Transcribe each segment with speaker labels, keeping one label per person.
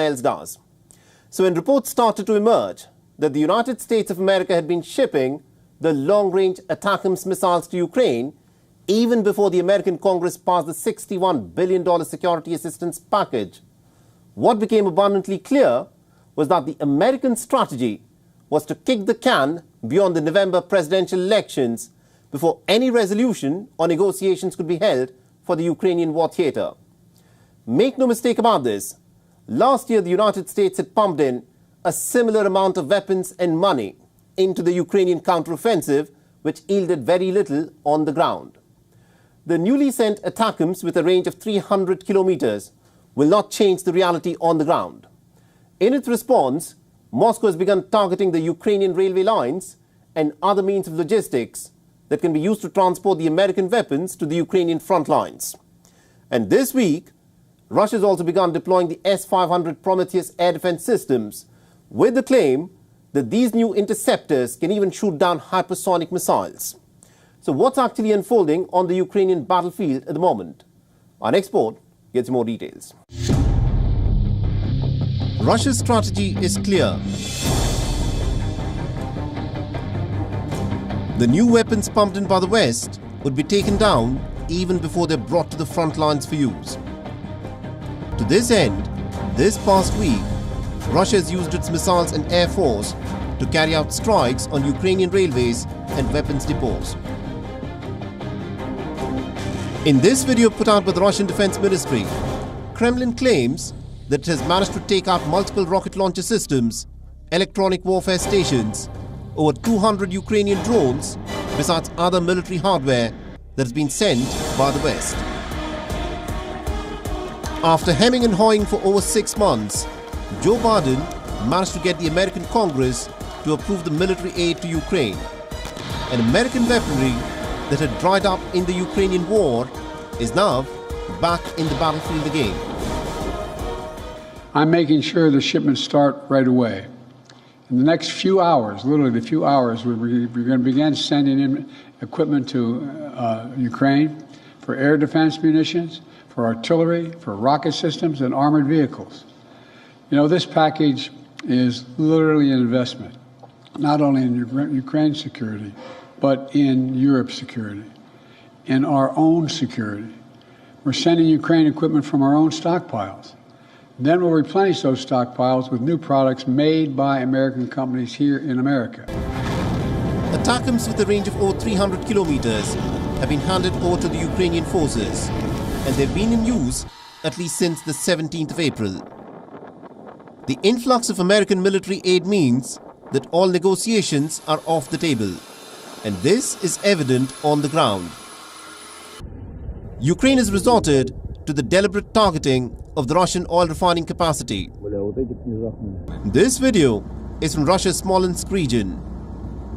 Speaker 1: else does. So when reports started to emerge that the United States of America had been shipping the long-range ATACMS missiles to Ukraine even before the American Congress passed the $61 billion security assistance package, what became abundantly clear was that the American strategy was to kick the can beyond the November presidential elections before any resolution or negotiations could be held for the Ukrainian war theatre. Make no mistake about this, last year the United States had pumped in a similar amount of weapons and money into the Ukrainian counteroffensive, which yielded very little on the ground. The newly sent ATACMS with a range of 300 kilometers will not change the reality on the ground. In its response, Moscow has begun targeting the Ukrainian railway lines and other means of logistics that can be used to transport the American weapons to the Ukrainian front lines. And this week, Russia has also begun deploying the S-500 Prometheus air defense systems with the claim that these new interceptors can even shoot down hypersonic missiles. So what's actually unfolding on the Ukrainian battlefield at the moment? Our next report gets more details. Russia's strategy is clear. The new weapons pumped in by the West would be taken down even before they're brought to the front lines for use. To this end, this past week, Russia has used its missiles and air force to carry out strikes on Ukrainian railways and weapons depots. In this video put out by the Russian Defense Ministry, Kremlin claims that it has managed to take out multiple rocket launcher systems, electronic warfare stations, over 200 Ukrainian drones, besides other military hardware that has been sent by the West. After hemming and hawing for over 6 months, Joe Biden managed to get the American Congress to approve the military aid to Ukraine. And American weaponry that had dried up in the Ukrainian war is now back in the battlefield again.
Speaker 2: I'm making sure the shipments start right away. In the next few hours, literally the few hours, we're going to begin sending in equipment to Ukraine for air defense munitions, for artillery, for rocket systems, and armored vehicles. You know, this package is literally an investment, not only in Ukraine's security, but in Europe's security, in our own security. We're sending Ukraine equipment from our own stockpiles. Then we'll replenish those stockpiles with new products made by American companies here in America.
Speaker 1: ATACMS with a range of over 300 kilometers have been handed over to the Ukrainian forces, and they've been in use at least since the 17th of April. The influx of American military aid means that all negotiations are off the table, and this is evident on the ground. Ukraine has resorted to the deliberate targeting of the Russian oil refining capacity. This video is from Russia's Smolensk region.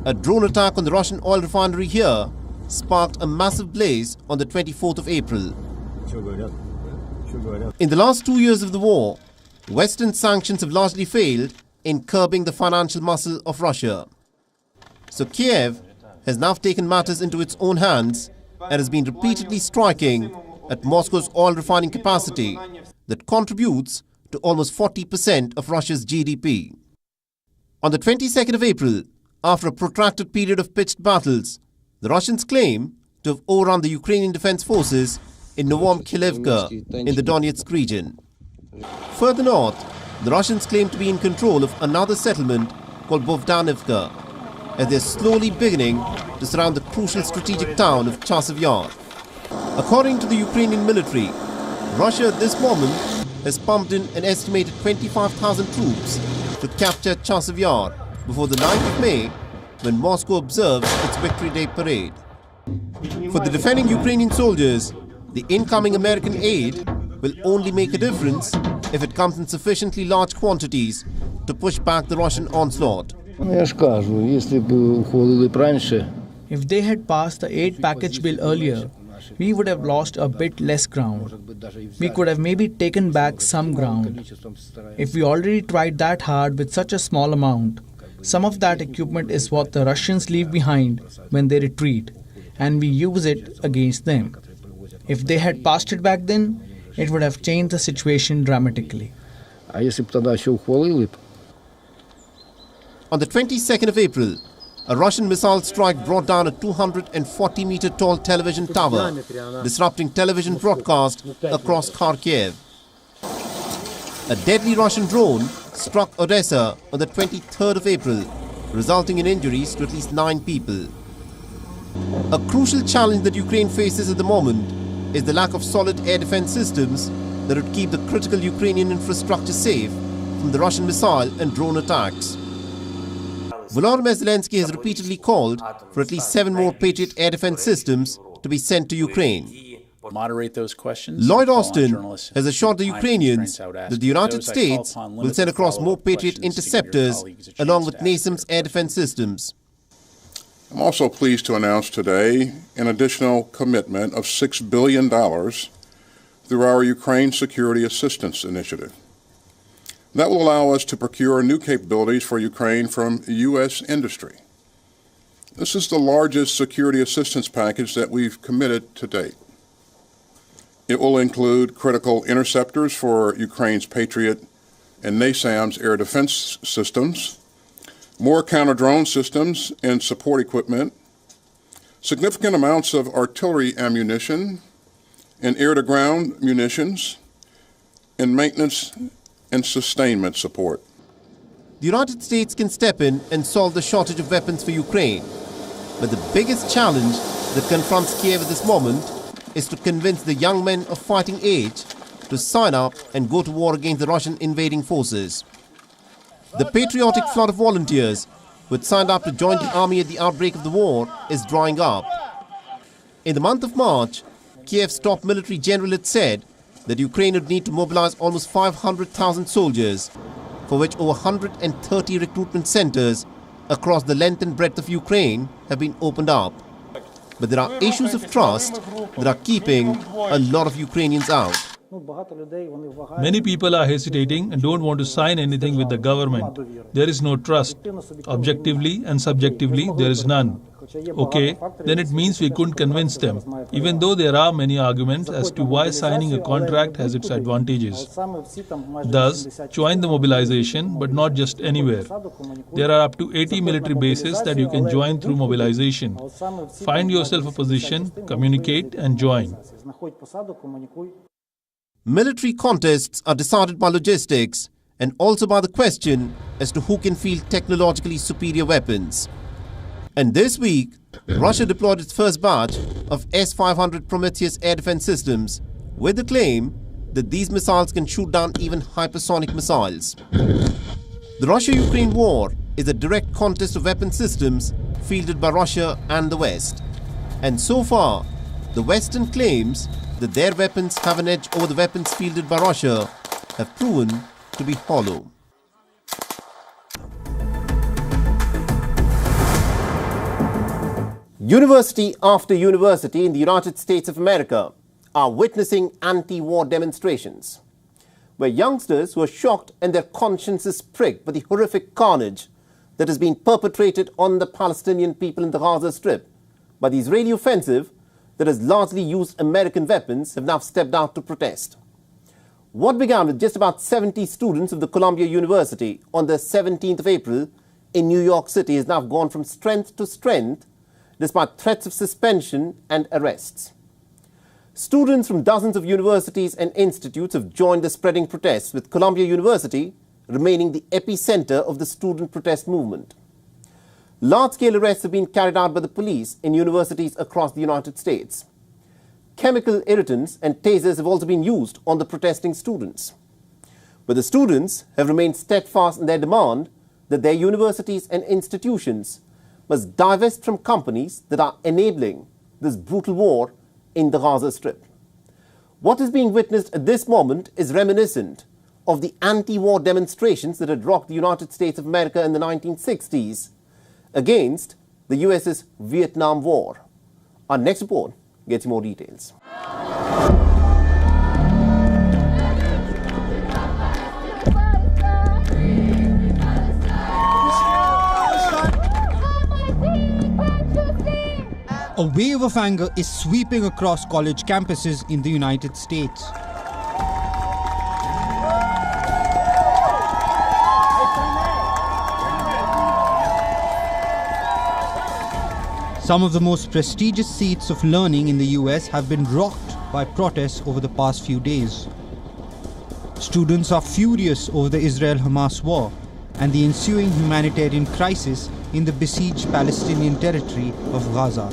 Speaker 1: A drone attack on the Russian oil refinery here sparked a massive blaze on the 24th of April. In the last 2 years of the war, Western sanctions have largely failed in curbing the financial muscle of Russia. So Kiev has now taken matters into its own hands and has been repeatedly striking at Moscow's oil refining capacity that contributes to almost 40% of Russia's GDP. On the 22nd of April, after a protracted period of pitched battles, the Russians claim to have overrun the Ukrainian defense forces in Novomyakhovka in the Donetsk region. Further north, the Russians claim to be in control of another settlement called Bogdanivka, as they are slowly beginning to surround the crucial strategic town of Chasiv Yar. According to the Ukrainian military, Russia at this moment has pumped in an estimated 25,000 troops to capture Chasiv Yar before the 9th of May, when Moscow observes its Victory Day parade. For the defending Ukrainian soldiers, the incoming American aid will only make a difference if it comes in sufficiently large quantities to push back the Russian onslaught.
Speaker 3: If they had passed the aid package bill earlier, we would have lost a bit less ground. We could have maybe taken back some ground. If we already tried that hard with such a small amount, some of that equipment is what the Russians leave behind when they retreat, and we use it against them. If they had passed it back then, it would have changed the situation dramatically.
Speaker 4: А если бы тогда еще ухвалили?
Speaker 1: On the 22nd of April, a Russian missile strike brought down a 240-meter tall television tower, disrupting television broadcast across Kharkiv. A deadly Russian drone struck Odessa on the 23rd of April, resulting in injuries to at least 9 people. A crucial challenge that Ukraine faces at the moment is the lack of solid air defense systems that would keep the critical Ukrainian infrastructure safe from the Russian missile and drone attacks. Volodymyr Zelensky has repeatedly called for at least 7 more Patriot air defense systems to be sent to Ukraine.
Speaker 5: Moderate those questions.
Speaker 1: Lloyd Austin has assured the Ukrainians that the United States will send across more Patriot interceptors along with NASAMS air defense systems.
Speaker 6: I'm also pleased to announce today an additional commitment of $6 billion through our Ukraine Security Assistance Initiative. That will allow us to procure new capabilities for Ukraine from U.S. industry. This is the largest security assistance package that we've committed to date. It will include critical interceptors for Ukraine's Patriot and NASAMS air defense systems, more counter-drone systems and support equipment, significant amounts of artillery ammunition and air-to-ground munitions, and maintenance and sustainment support.
Speaker 1: The United States can step in and solve the shortage of weapons for Ukraine. But the biggest challenge that confronts Kiev at this moment is to convince the young men of fighting age to sign up and go to war against the Russian invading forces. The patriotic flood of volunteers who had signed up to join the army at the outbreak of the war is drying up. In the month of March, Kiev's top military general had said that Ukraine would need to mobilize almost 500,000 soldiers, for which over 130 recruitment centers across the length and breadth of Ukraine have been opened up. But there are issues of trust that are keeping a lot of Ukrainians out.
Speaker 7: Many people are hesitating and don't want to sign anything with the government. There is no trust. Objectively and subjectively, there is none. Okay, then it means we couldn't convince them, even though there are many arguments as to why signing a contract has its advantages. Thus, join the mobilization, but not just anywhere. There are up to 80 military bases that you can join through mobilization. Find yourself a position, communicate and join.
Speaker 1: Military contests are decided by logistics and also by the question as to who can field technologically superior weapons. And this week, Russia deployed its first batch of S-500 Prometheus air defense systems with the claim that these missiles can shoot down even hypersonic missiles. The Russia-Ukraine war is a direct contest of weapon systems fielded by Russia and the West. And so far, the Western claims that their weapons have an edge over the weapons fielded by Russia have proven to be hollow. University after university in the United States of America are witnessing anti-war demonstrations, where youngsters who are shocked and their consciences pricked by the horrific carnage that has been perpetrated on the Palestinian people in the Gaza Strip by the Israeli offensive that has largely used American weapons have now stepped out to protest. What began with just about 70 students of the Columbia University on the 17th of April in New York City has now gone from strength to strength despite threats of suspension and arrests. Students from dozens of universities and institutes have joined the spreading protests, with Columbia University remaining the epicenter of the student protest movement. Large-scale arrests have been carried out by the police in universities across the United States. Chemical irritants and tasers have also been used on the protesting students. But the students have remained steadfast in their demand that their universities and institutions must divest from companies that are enabling this brutal war in the Gaza Strip. What is being witnessed at this moment is reminiscent of the anti-war demonstrations that had rocked the United States of America in the 1960s against the US's Vietnam War. Our next report gets you more details.
Speaker 8: A wave of anger is sweeping across college campuses in the United States. Some of the most prestigious seats of learning in the US have been rocked by protests over the past few days. Students are furious over the Israel-Hamas war and the ensuing humanitarian crisis in the besieged Palestinian territory of Gaza.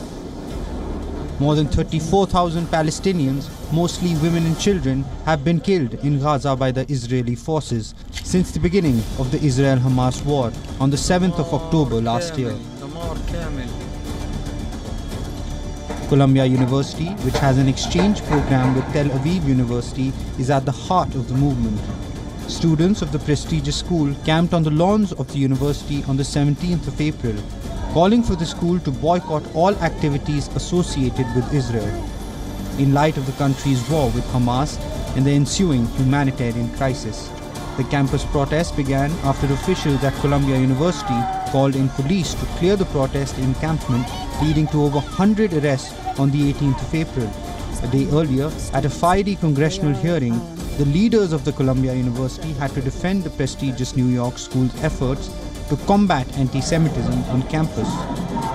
Speaker 8: More than 34,000 Palestinians, mostly women and children, have been killed in Gaza by the Israeli forces since the beginning of the Israel-Hamas war on the 7th of October last year. Columbia University, which has an exchange program with Tel Aviv University, is at the heart of the movement. Students of the prestigious school camped on the lawns of the university on the 17th of April, calling for the school to boycott all activities associated with Israel, in light of the country's war with Hamas and the ensuing humanitarian crisis. The campus protest began after officials at Columbia University called in police to clear the protest encampment, leading to over 100 arrests on the 18th of April. A day earlier, at a fiery congressional hearing, the leaders of the Columbia University had to defend the prestigious New York school's efforts to combat anti-Semitism on campus.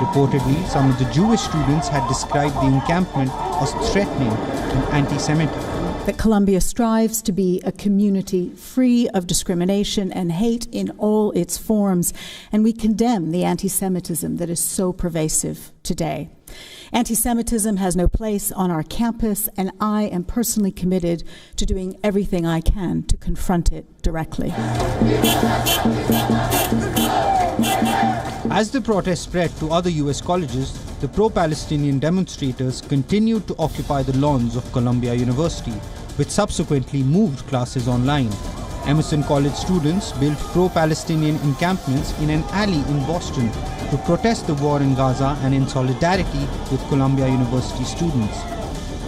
Speaker 8: Reportedly, some of the Jewish students had described the encampment as threatening and anti-Semitic.
Speaker 4: That Columbia strives to be a community free of discrimination and hate in all its forms, and we condemn the anti-Semitism that is so pervasive today. Anti-Semitism has no place on our campus, and I am personally committed to doing everything I can to confront it directly.
Speaker 8: As the protest spread to other US colleges, the pro-Palestinian demonstrators continued to occupy the lawns of Columbia University, which subsequently moved classes online. Emerson College students built pro-Palestinian encampments in an alley in Boston to protest the war in Gaza and in solidarity with Columbia University students.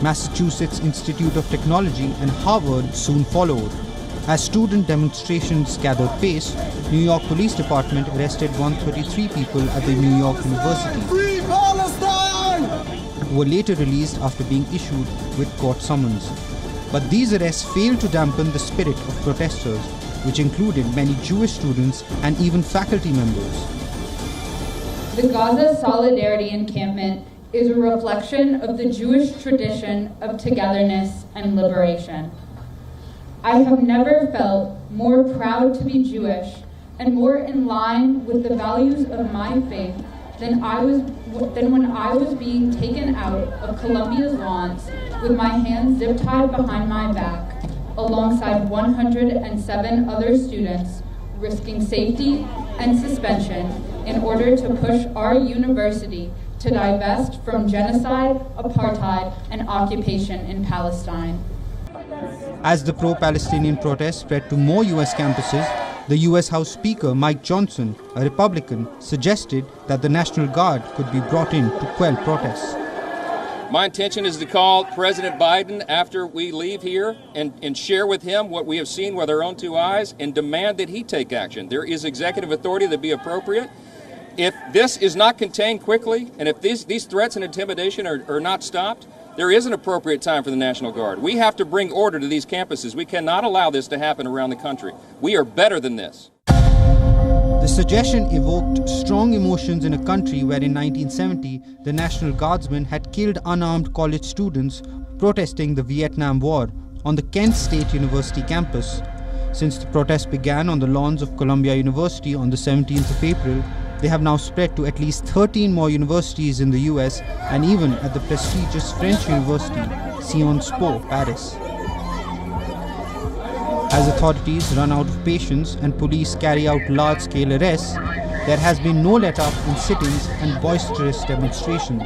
Speaker 8: Massachusetts Institute of Technology and Harvard soon followed. As student demonstrations gathered pace, New York Police Department arrested 133 people at the New York University,
Speaker 9: Free Palestine!
Speaker 8: who were later released after being issued with court summons. But these arrests failed to dampen the spirit of protesters, which included many Jewish students and even faculty members.
Speaker 10: The Gaza Solidarity Encampment is a reflection of the Jewish tradition of togetherness and liberation. I have never felt more proud to be Jewish and more in line with the values of my faith than when I was being taken out of Columbia's lawns with my hands zip-tied behind my back, alongside 107 other students, risking safety and suspension in order to push our university to divest from genocide, apartheid, and occupation in Palestine.
Speaker 8: As the pro-Palestinian protests spread to more US campuses, the US House Speaker Mike Johnson, a Republican, suggested that the National Guard could be brought in to quell protests.
Speaker 11: My intention is to call President Biden after we leave here and share with him what we have seen with our own two eyes and demand that he take action. There is executive authority that be appropriate. If this is not contained quickly, and if these threats and intimidation are not stopped, there is an appropriate time for the National Guard. We have to bring order to these campuses. We cannot allow this to happen around the country. We are better than this.
Speaker 8: The suggestion evoked strong emotions in a country where in 1970, the National Guardsmen had killed unarmed college students protesting the Vietnam War on the Kent State University campus. Since the protests began on the lawns of Columbia University on the 17th of April, they have now spread to at least 13 more universities in the US and even at the prestigious French university, Sciences Po, Paris. As authorities run out of patience and police carry out large-scale arrests, there has been no let-up in sit-ins and boisterous demonstrations.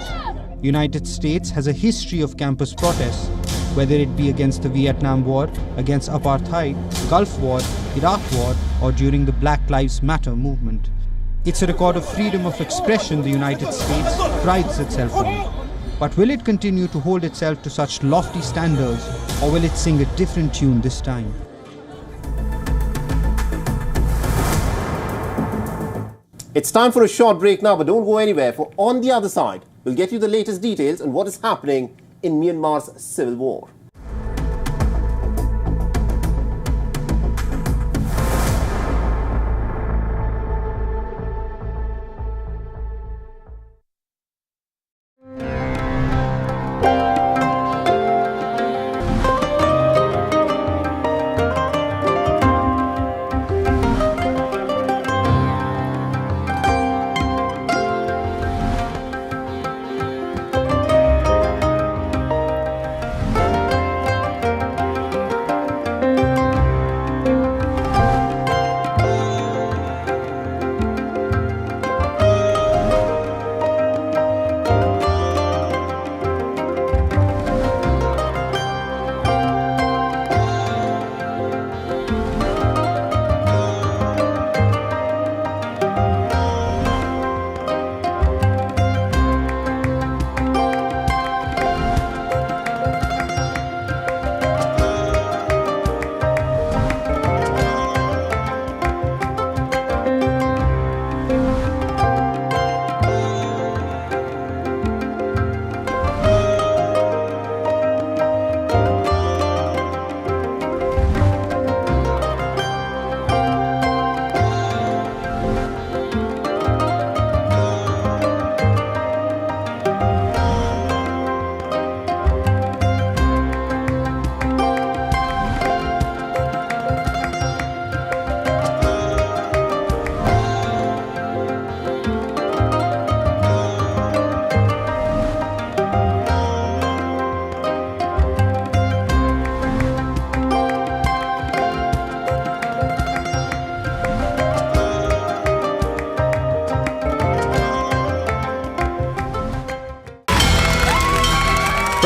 Speaker 8: The United States has a history of campus protests, whether it be against the Vietnam War, against apartheid, Gulf War, Iraq War, or during the Black Lives Matter movement. It's a record of freedom of expression the United States prides itself on. But will it continue to hold itself to such lofty standards, or will it sing a different tune this time?
Speaker 1: It's time for a short break now, but don't go anywhere, for on the other side, we'll get you the latest details on what is happening in Myanmar's civil war.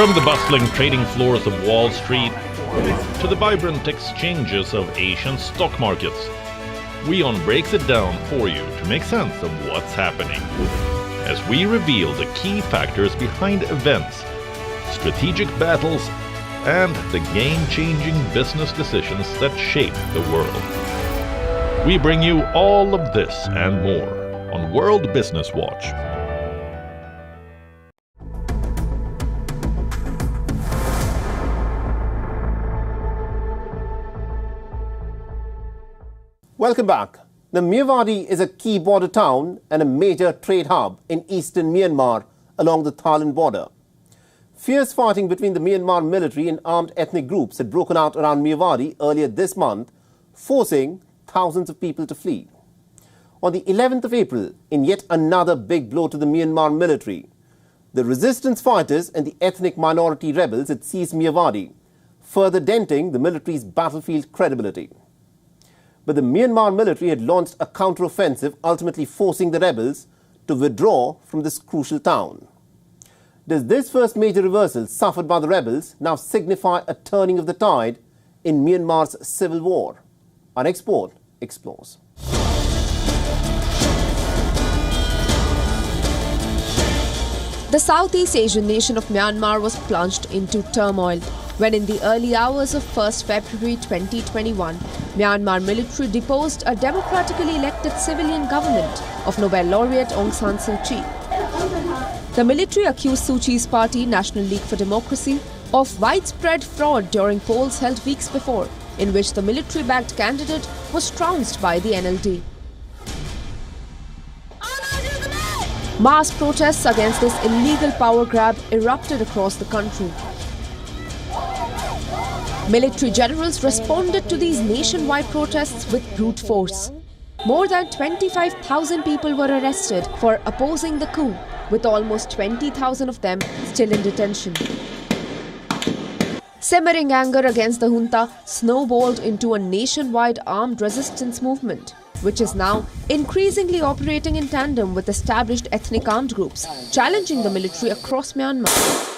Speaker 12: From the bustling trading floors of Wall Street to the vibrant exchanges of Asian stock markets, WION breaks it down for you to make sense of what's happening, as we reveal the key factors behind events, strategic battles, and the game-changing business decisions that shape the world. We bring you all of this and more on World Business Watch.
Speaker 1: Welcome back. The Myanmar is a key border town and a major trade hub in eastern Myanmar along the Thailand border. Fierce fighting between the Myanmar military and armed ethnic groups had broken out around Myanmar earlier this month, forcing thousands of people to flee. On the 11th of April, in yet another big blow to the Myanmar military, the resistance fighters and the ethnic minority rebels had seized Myanmar, further denting the military's battlefield credibility. But the Myanmar military had launched a counter-offensive, ultimately forcing the rebels to withdraw from this crucial town. Does this first major reversal suffered by the rebels now signify a turning of the tide in Myanmar's civil war? Our export explores.
Speaker 13: The Southeast Asian nation of Myanmar was plunged into turmoil when in the early hours of 1st February 2021, Myanmar military deposed a democratically elected civilian government of Nobel laureate Aung San Suu Kyi. The military accused Suu Kyi's party, National League for Democracy, of widespread fraud during polls held weeks before, in which the military-backed candidate was trounced by the NLD. Mass protests against this illegal power grab erupted across the country. Military generals responded to these nationwide protests with brute force. More than 25,000 people were arrested for opposing the coup, with almost 20,000 of them still in detention. Simmering anger against the junta snowballed into a nationwide armed resistance movement, which is now increasingly operating in tandem with established ethnic armed groups, challenging the military across Myanmar.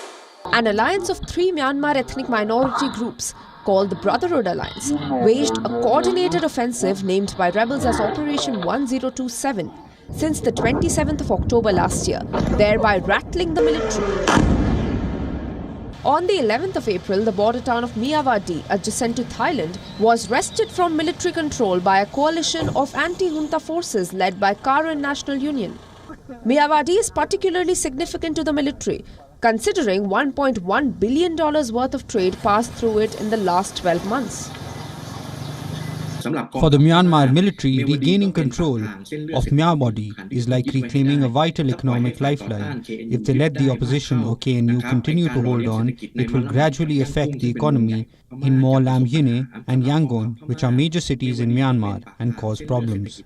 Speaker 13: An alliance of 3 Myanmar ethnic minority groups, called the Brotherhood Alliance, waged a coordinated offensive named by rebels as Operation 1027 since the 27th of October last year, thereby rattling the military. On the 11th of April, the border town of Myanmar, adjacent to Thailand, was wrested from military control by a coalition of anti-junta forces led by Karen National Union. Myanmar is particularly significant to the military, considering $1.1 billion worth of trade passed through it in the last 12 months.
Speaker 8: For the Myanmar military, regaining control of Myanmar is like reclaiming a vital economic lifeline. If they let the opposition OKNU continue to hold on, it will gradually affect the economy in Mo Lam Yine and Yangon, which are major cities in Myanmar, and cause problems.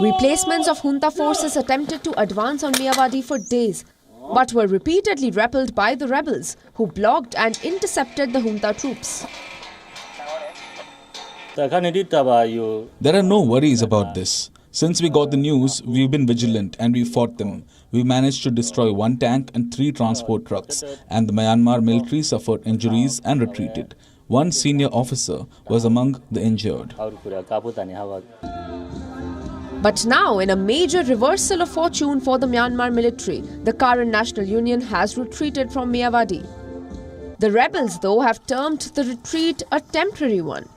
Speaker 13: Replacements of junta forces attempted to advance on Myanmar for days, but were repeatedly repelled by the rebels, who blocked and intercepted the junta troops.
Speaker 14: There are no worries about this. Since we got the news, we've been vigilant and we fought them. We managed to destroy 1 tank and 3 transport trucks, and the Myanmar military suffered injuries and retreated. 1 senior officer was among the injured.
Speaker 13: But now, in a major reversal of fortune for the Myanmar military, the Karen National Union has retreated from Myanmar. The rebels, though, have termed the retreat a temporary one.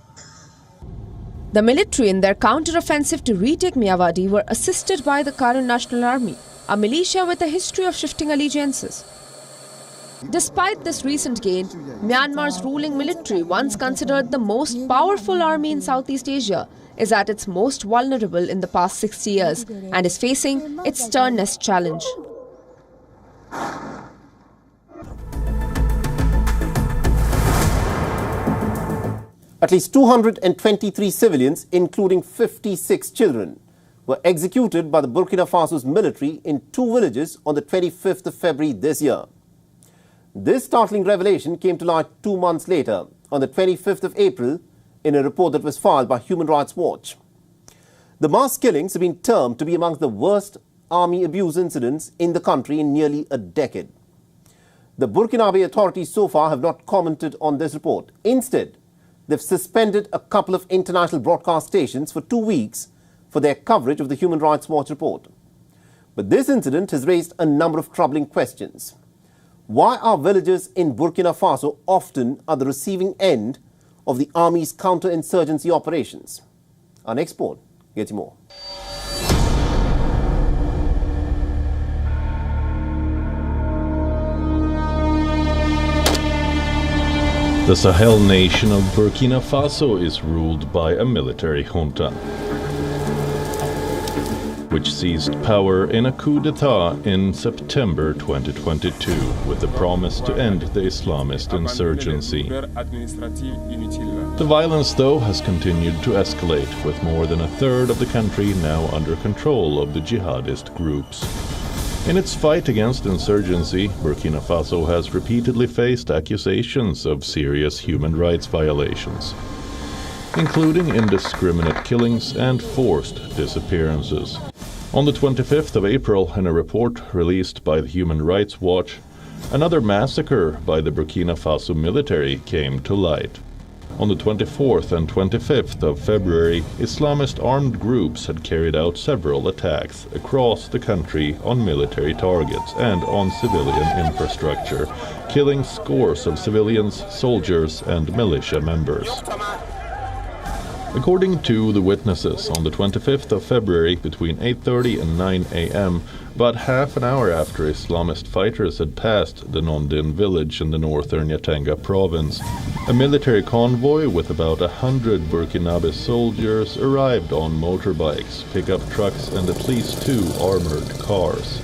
Speaker 13: The military, in their counter-offensive to retake Myanmar, were assisted by the Karen National Army, a militia with a history of shifting allegiances. Despite this recent gain, Myanmar's ruling military, once considered the most powerful army in Southeast Asia, is at its most vulnerable in the past 60 years and is facing its sternest challenge.
Speaker 1: At least 223 civilians, including 56 children, were executed by the Burkina Faso's military in 2 villages on the 25th of February this year. This startling revelation came to light 2 months later, on the 25th of April, in a report that was filed by Human Rights Watch. The mass killings have been termed to be among the worst army abuse incidents in the country in nearly a decade. The Burkinabe authorities so far have not commented on this report. Instead, they've suspended a couple of international broadcast stations for 2 weeks for their coverage of the Human Rights Watch report. But this incident has raised a number of troubling questions. Why are villagers in Burkina Faso often at the receiving end of the army's counterinsurgency operations? Our next report gets you more.
Speaker 12: The Sahel nation of Burkina Faso is ruled by a military junta, which seized power in a coup d'etat in September 2022 with the promise to end the Islamist insurgency. The violence, though, has continued to escalate, with more than a third of the country now under control of the jihadist groups. In its fight against insurgency, Burkina Faso has repeatedly faced accusations of serious human rights violations, including indiscriminate killings and forced disappearances. On the 25th of April, in a report released by the Human Rights Watch, another massacre by the Burkina Faso military came to light. On the 24th and 25th of February, Islamist armed groups had carried out several attacks across the country on military targets and on civilian infrastructure, killing scores of civilians, soldiers, and militia members. According to the witnesses, on the 25th of February, between 8:30 and 9 a.m., about half an hour after Islamist fighters had passed the Nondin village in the northern Yatanga province, a military convoy with about 100 Burkinabe soldiers arrived on motorbikes, pickup trucks, and at least 2 armored cars.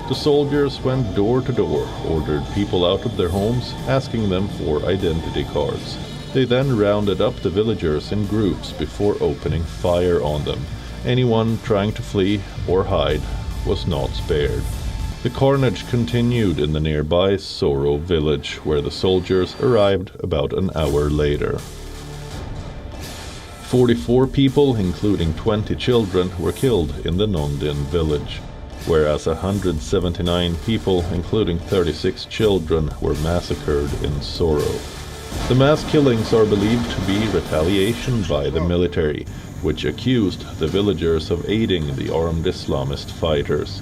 Speaker 12: The soldiers went door to door, ordered people out of their homes, asking them for identity cards. They then rounded up the villagers in groups before opening fire on them. Anyone trying to flee or hide was not spared. The carnage continued in the nearby Soro village, where the soldiers arrived about an hour later. 44 people, including 20 children, were killed in the Nondin village, whereas 179 people, including 36 children, were massacred in Soro. The mass killings are believed to be retaliation by the military, which accused the villagers of aiding the armed Islamist fighters.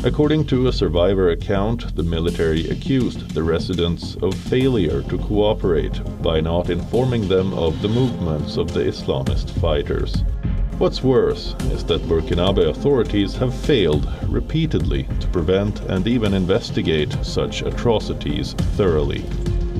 Speaker 12: According to a survivor account, the military accused the residents of failure to cooperate by not informing them of the movements of the Islamist fighters. What's worse is that Burkinabe authorities have failed repeatedly to prevent and even investigate such atrocities thoroughly.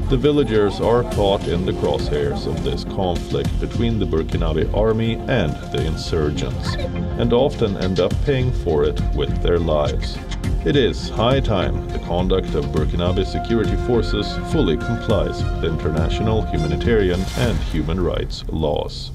Speaker 12: The villagers are caught in the crosshairs of this conflict between the Burkinabe army and the insurgents, and often end up paying for it with their lives. It is high time the conduct of Burkinabe security forces fully complies with international humanitarian and human rights laws.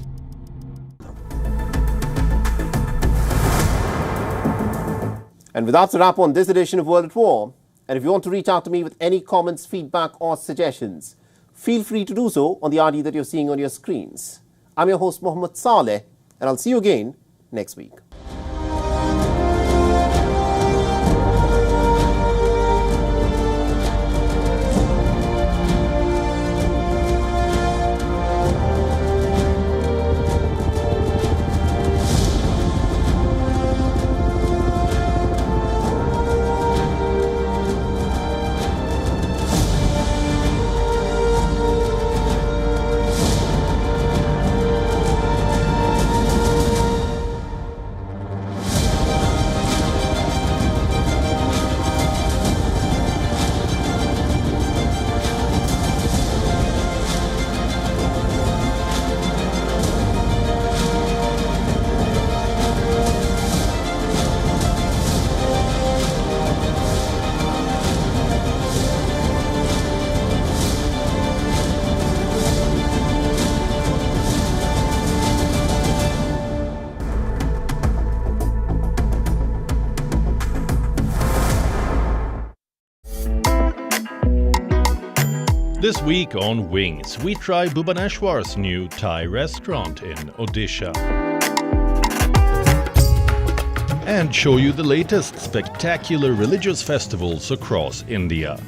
Speaker 1: And with that's a wrap on this edition of World at War. And if you want to reach out to me with any comments, feedback or suggestions, feel free to do so on the ID that you're seeing on your screens. I'm your host, Mohammed Saleh, and I'll see you again next week.
Speaker 12: This week on Wings, we try Bhubaneswar's new Thai restaurant in Odisha and show you the latest spectacular religious festivals across India.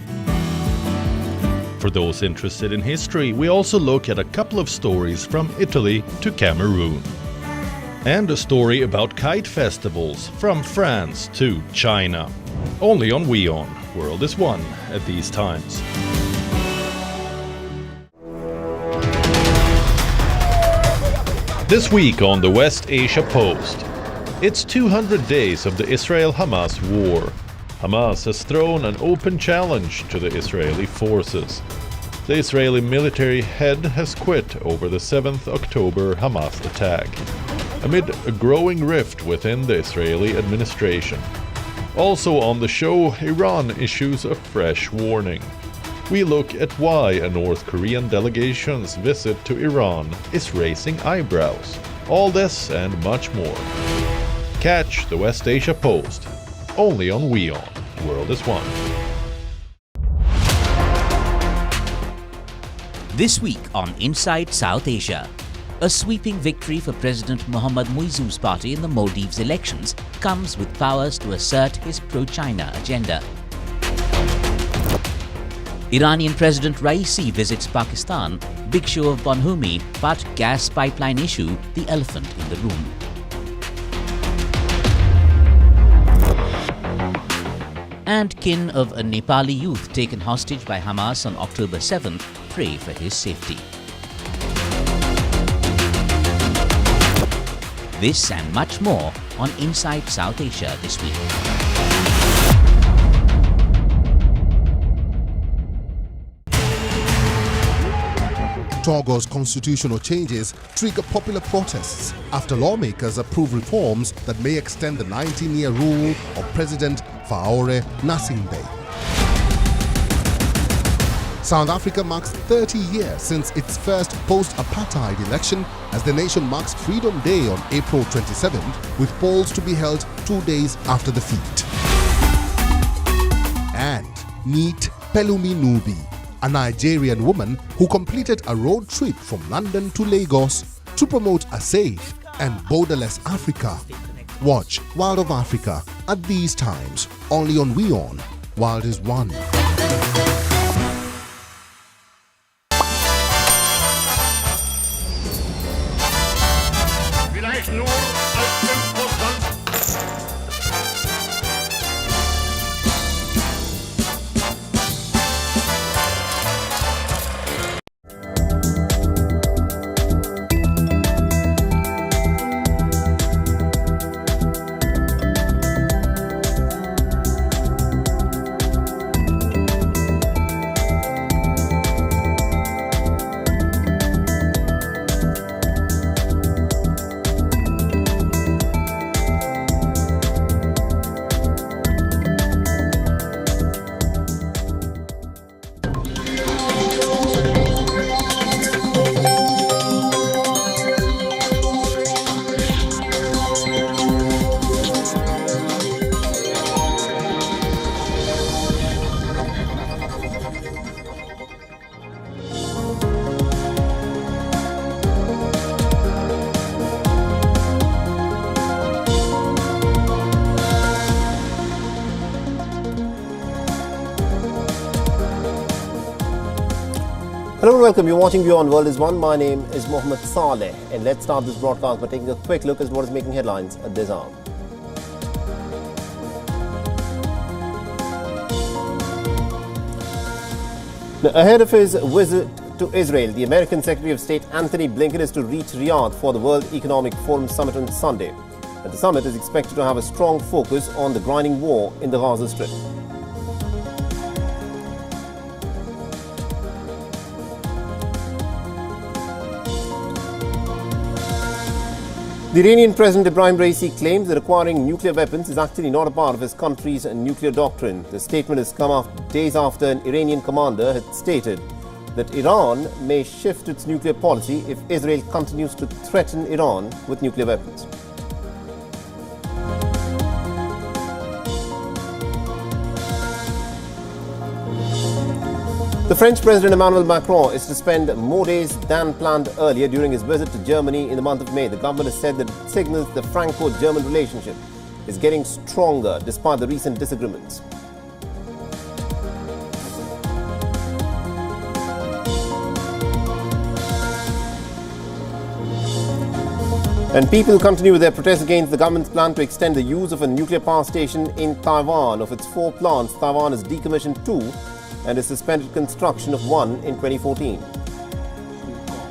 Speaker 12: For those interested in history, we also look at a couple of stories from Italy to Cameroon. And a story about kite festivals from France to China. Only on WION, World is One at these times. This week on the West Asia Post, it's 200 days of the Israel-Hamas war. Hamas has thrown an open challenge to the Israeli forces. The Israeli military head has quit over the 7th October Hamas attack, amid a growing rift within the Israeli administration. Also on the show, Iran issues a fresh warning. We look at why a North Korean delegation's visit to Iran is raising eyebrows. All this and much more. Catch the West Asia Post, only on WION, World is One.
Speaker 15: This week on Inside South Asia, a sweeping victory for President Mohammed Muizzu's party in the Maldives elections comes with powers to assert his pro-China agenda. Iranian President Raisi visits Pakistan, big show of bonhomie, but gas pipeline issue, the elephant in the room. And kin of a Nepali youth taken hostage by Hamas on October 7th pray for his safety. This and much more on Inside South Asia this week.
Speaker 16: Togo's constitutional changes trigger popular protests after lawmakers approve reforms that may extend the 19-year rule of President Faure Gnassingbe. South Africa marks 30 years since its first post-apartheid election as the nation marks Freedom Day on April 27th, with polls to be held 2 days after the feat. And meet Pelumi Nubi, a Nigerian woman who completed a road trip from London to Lagos to promote a safe and borderless Africa. Watch World of Africa at these times, only on WION, World is One.
Speaker 1: Hello and welcome. You're watching WION World is One. My name is Mohammed Saleh, and let's start this broadcast by taking a quick look at what is making headlines at this hour. Now, ahead of his visit to Israel, the American Secretary of State Anthony Blinken is to reach Riyadh for the World Economic Forum Summit on Sunday. And the summit is expected to have a strong focus on the grinding war in the Gaza Strip. The Iranian President Ibrahim Raisi claims that acquiring nuclear weapons is actually not a part of his country's nuclear doctrine. The statement has come days after an Iranian commander had stated that Iran may shift its nuclear policy if Israel continues to threaten Iran with nuclear weapons. The French President Emmanuel Macron is to spend more days than planned earlier during his visit to Germany in the month of May. The government has said that it signals the Franco-German relationship is getting stronger despite the recent disagreements. And people continue with their protests against the government's plan to extend the use of a nuclear power station in Taiwan. Of its 4 plants, Taiwan has decommissioned 2 and has suspended construction of one in 2014.